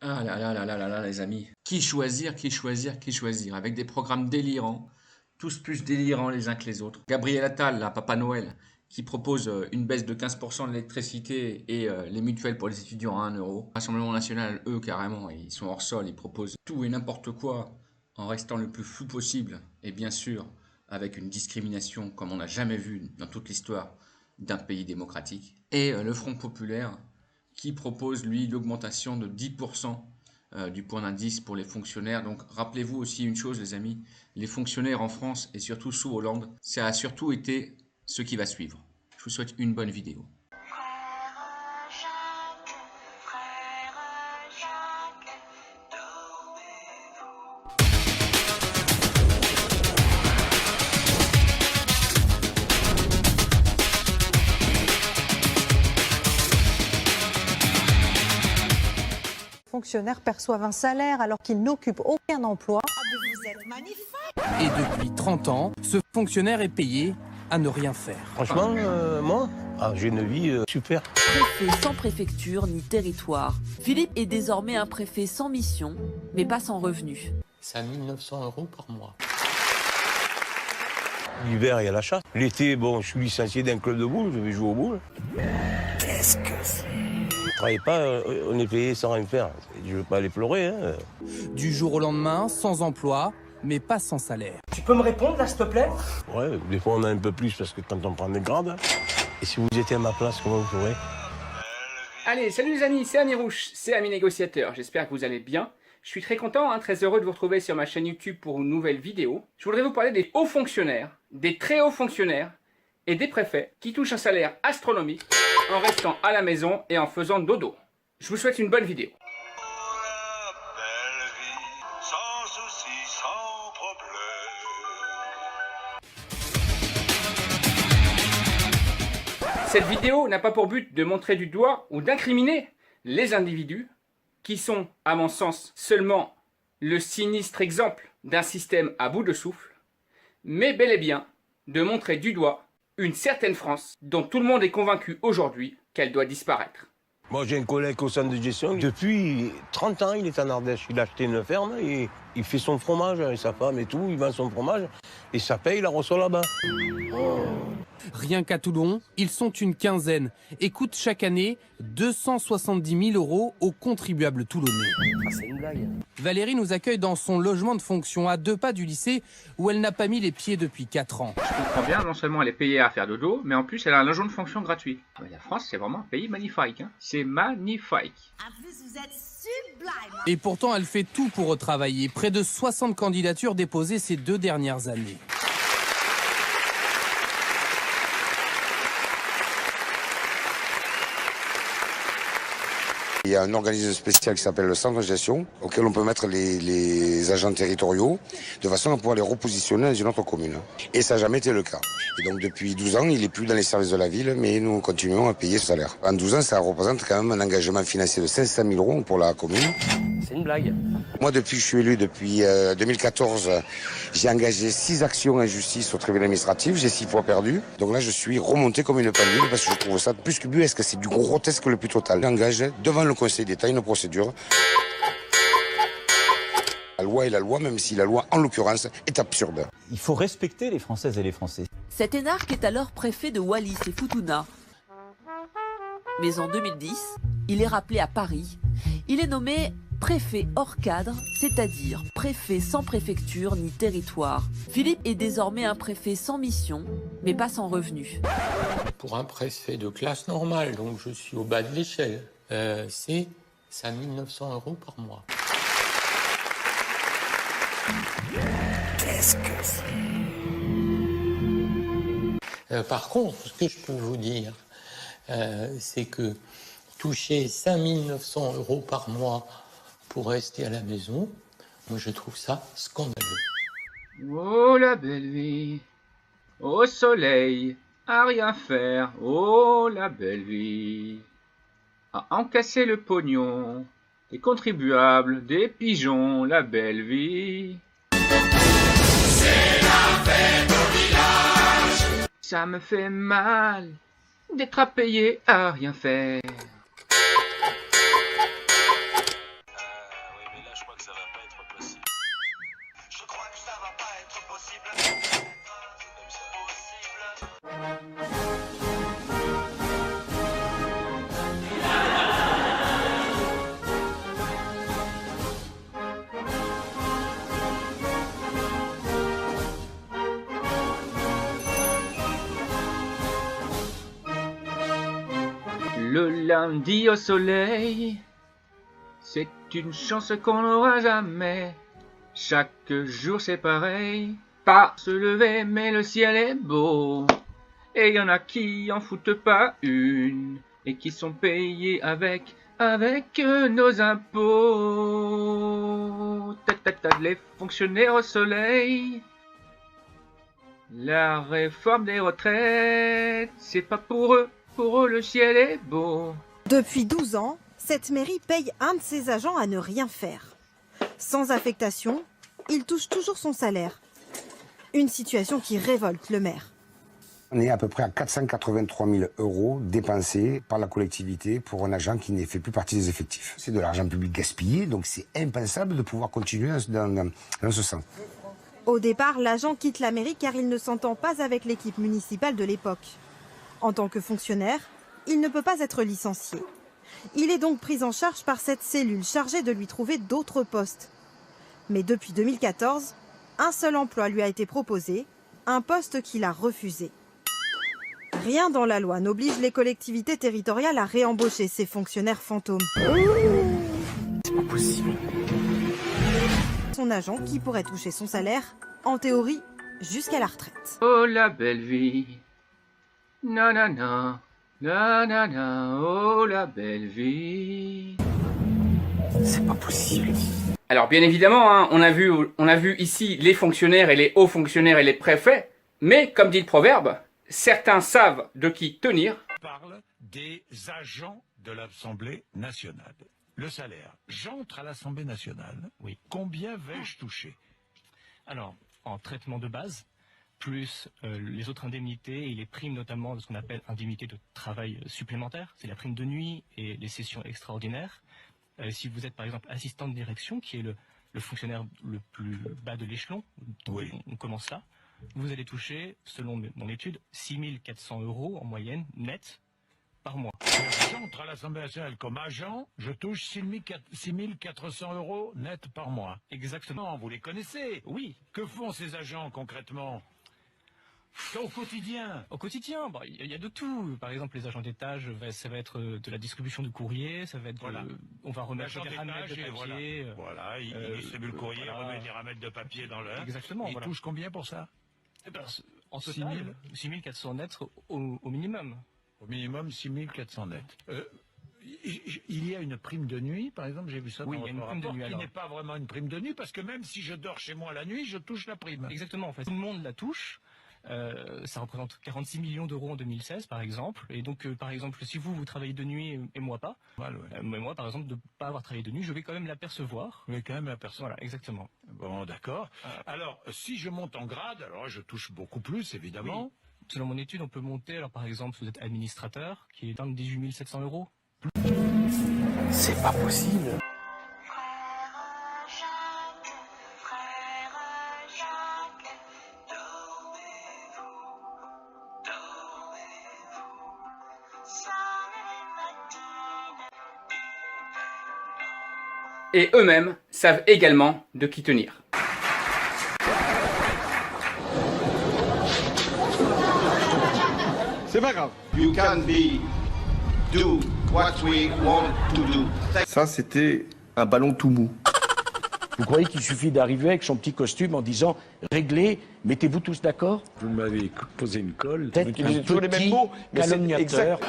Ah là là là là là là, les amis. Qui choisir, qui choisir, qui choisir? Avec des programmes délirants, tous plus délirants les uns que les autres. Gabriel Attal, là, Papa Noël, qui propose une baisse de 15% de l'électricité et les mutuelles pour les étudiants à 1 euro. Rassemblement national, eux, carrément, ils sont hors sol, ils proposent tout et n'importe quoi en restant le plus flou possible. Et bien sûr, avec une discrimination comme on n'a jamais vu dans toute l'histoire d'un pays démocratique. Et le Front populaire, qui propose, lui, l'augmentation de 10% du point d'indice pour les fonctionnaires. Donc rappelez-vous aussi une chose, les amis, les fonctionnaires en France, et surtout sous Hollande, ça a surtout été ce qui va suivre. Je vous souhaite une bonne vidéo. Fonctionnaires perçoivent un salaire alors qu'ils n'occupent aucun emploi. Vous êtes magnifique. Et depuis 30 ans, ce fonctionnaire est payé à ne rien faire. Franchement, moi, j'ai une vie super. Préfet sans préfecture ni territoire. Philippe est désormais un préfet sans mission, mais pas sans revenu. C'est à 1 900 € par mois. L'hiver, il y a la chasse. L'été, bon, je suis licencié d'un club de boules, je vais jouer au boules. Qu'est-ce que c'est? On ne travaille pas, on est payé sans rien faire. Je ne veux pas aller pleurer. Hein. Du jour au lendemain, sans emploi, mais pas sans salaire. Tu peux me répondre là, s'il te plaît? Ouais, des fois on a un peu plus parce que quand on prend des grades. Et si vous étiez à ma place, comment vous ferez? Allez, salut les amis, c'est Ami Rouge, c'est Ami Négociateur, j'espère que vous allez bien. Je suis très content, très heureux de vous retrouver sur ma chaîne YouTube pour une nouvelle vidéo. Je voudrais vous parler des hauts fonctionnaires, des très hauts fonctionnaires et des préfets qui touchent un salaire astronomique en restant à la maison et en faisant dodo. Je vous souhaite une bonne vidéo. Cette vidéo n'a pas pour but de montrer du doigt ou d'incriminer les individus qui sont, à mon sens, seulement le sinistre exemple d'un système à bout de souffle, mais bel et bien de montrer du doigt une certaine France dont tout le monde est convaincu aujourd'hui qu'elle doit disparaître. Moi, j'ai un collègue au centre de gestion. Depuis 30 ans, il est en Ardèche. Il a acheté une ferme et il fait son fromage avec sa femme et tout. Il vend son fromage et sa paye, il la reçoit là-bas. Rien qu'à Toulon, ils sont une quinzaine et coûtent chaque année 270 000 € aux contribuables toulonnais. C'est une blague. Valérie nous accueille dans son logement de fonction à 2 pas du lycée où elle n'a pas mis les pieds depuis 4 ans. Je comprends bien, non seulement elle est payée à faire dodo, mais en plus elle a un logement de fonction gratuit. Mais la France, c'est vraiment un pays magnifique. C'est magnifique. En plus, vous êtes sublime. Et pourtant, elle fait tout pour retravailler. Près de 60 candidatures déposées ces 2 dernières années. Il y a un organisme spécial qui s'appelle le centre de gestion, auquel on peut mettre les agents territoriaux, de façon à pouvoir les repositionner dans une autre commune. Et ça n'a jamais été le cas. Et donc depuis 12 ans, il n'est plus dans les services de la ville, mais nous continuons à payer ce salaire. En 12 ans, ça représente quand même un engagement financier de 500 000 € pour la commune. C'est une blague. Moi, depuis que je suis élu, depuis 2014, j'ai engagé 6 actions en justice au tribunal administratif. J'ai 6 fois perdu. Donc là, je suis remonté comme une pendule parce que je trouve ça plus que buesque. C'est du grotesque le plus total. J'engage devant le Conseil d'État une procédure. La loi est la loi, même si la loi, en l'occurrence, est absurde. Il faut respecter les Françaises et les Français. Cet énarque est alors préfet de Wallis et Futuna. Mais en 2010, il est rappelé à Paris. Il est nommé préfet hors cadre, c'est-à-dire préfet sans préfecture ni territoire. Philippe est désormais un préfet sans mission, mais pas sans revenu. Pour un préfet de classe normale, donc je suis au bas de l'échelle, c'est à 1 900 € par mois. Qu'est-ce que c'est? Par contre, ce que je peux vous dire, c'est que toucher 5 900 € par mois pour rester à la maison, moi je trouve ça scandaleux. Oh la belle vie, au soleil, à rien faire, oh la belle vie. À encasser le pognon, des contribuables, des pigeons, la belle vie. C'est la fête au village. Ça me fait mal d'être à payer à rien faire. lundi au soleil, c'est une chance qu'on n'aura jamais. Chaque jour c'est pareil, pas se lever mais le ciel est beau. Et y en a qui en foutent pas une, et qui sont payés avec nos impôts. Les fonctionnaires au soleil. La réforme des retraites, c'est pas pour eux le ciel est beau. Depuis 12 ans, cette mairie paye un de ses agents à ne rien faire. Sans affectation, il touche toujours son salaire. Une situation qui révolte le maire. On est à peu près à 483 000 € dépensés par la collectivité pour un agent qui ne fait plus partie des effectifs. C'est de l'argent public gaspillé, donc c'est impensable de pouvoir continuer dans ce sens. Au départ, l'agent quitte la mairie car il ne s'entend pas avec l'équipe municipale de l'époque. En tant que fonctionnaire, il ne peut pas être licencié. Il est donc pris en charge par cette cellule chargée de lui trouver d'autres postes. Mais depuis 2014, un seul emploi lui a été proposé, un poste qu'il a refusé. Rien dans la loi n'oblige les collectivités territoriales à réembaucher ces fonctionnaires fantômes. C'est pas possible. Son agent qui pourrait toucher son salaire, en théorie, jusqu'à la retraite. Oh la belle vie, nanana, nanana, oh la belle vie. C'est pas possible. Alors bien évidemment, hein, on a vu ici les fonctionnaires et les hauts fonctionnaires et les préfets, mais comme dit le proverbe, certains savent de qui tenir. On parle des agents de l'Assemblée nationale. Le salaire. J'entre à l'Assemblée nationale. Oui. Combien vais-je toucher? Alors, en traitement de base, plus les autres indemnités et les primes notamment de ce qu'on appelle indemnité de travail supplémentaire, c'est la prime de nuit et les sessions extraordinaires. Si vous êtes par exemple assistant de direction, qui est le fonctionnaire le plus bas de l'échelon, oui. On commence là, vous allez toucher, selon mon étude, 6 400 € en moyenne net par mois. J'entre à l'Assemblée nationale comme agent, je touche 6 400 € net par mois. Exactement. Vous les connaissez? Oui. Que font ces agents concrètement? Au quotidien? Au quotidien, il y a de tout. Par exemple, les agents d'étage, ça va être de la distribution de courrier, ça va être voilà. on va remettre des ramettes de papier. Voilà, il distribue le courrier, voilà. Remet des ramettes de papier dans l'heure. Exactement. Il touche combien pour ça? En total, 6 400 net au minimum. Au minimum 6 400 net. Il y a une prime de nuit, par exemple, j'ai vu ça dans oui, il y a une prime de nuit, qui n'est pas vraiment une prime de nuit, parce que même si je dors chez moi la nuit, je touche la prime. Exactement, en fait. Tout le monde la touche. Ça représente 46 millions d'euros en 2016, par exemple. Et donc, par exemple, si vous travaillez de nuit et moi pas, mais moi, par exemple, de ne pas avoir travaillé de nuit, je vais quand même l'apercevoir. Vous vais quand même l'apercevoir. Voilà, exactement. Bon, d'accord. Alors, si je monte en grade, alors je touche beaucoup plus, évidemment. Oui. Selon mon étude, on peut monter, alors par exemple, si vous êtes administrateur, qui est dans 18 700 €. C'est pas possible. Et eux-mêmes savent également de qui tenir. C'est pas grave. You can do what we want to do. Ça, c'était un ballon tout mou. Vous croyez qu'il suffit d'arriver avec son petit costume en disant « Réglez, mettez-vous tous d'accord » Vous m'avez posé une colle. Peut-être qu'un toujours les mêmes mots, calomniateur.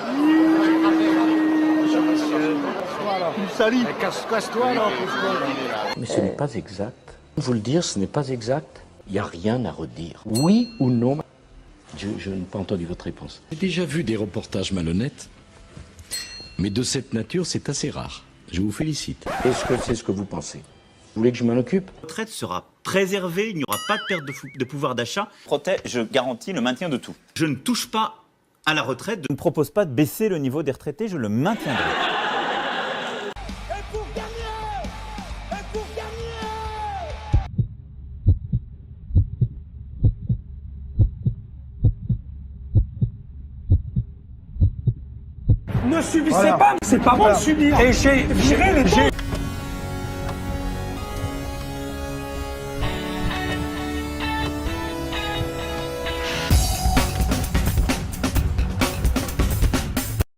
Salut. Casse-toi là. Mais ce n'est pas exact. Vous le dire, ce n'est pas exact. Il n'y a rien à redire. Oui ou non? Je n'ai pas entendu votre réponse. J'ai déjà vu des reportages malhonnêtes, mais de cette nature, c'est assez rare. Je vous félicite. Est-ce que c'est ce que vous pensez? Vous voulez que je m'en occupe? La retraite sera préservée, il n'y aura pas de perte de pouvoir d'achat. Je garantis le maintien de tout. Je ne touche pas à la retraite. Je ne propose pas de baisser le niveau des retraités, je le maintiendrai. Ne subissez pas, c'est pas bon de subir. Et j'ai viré les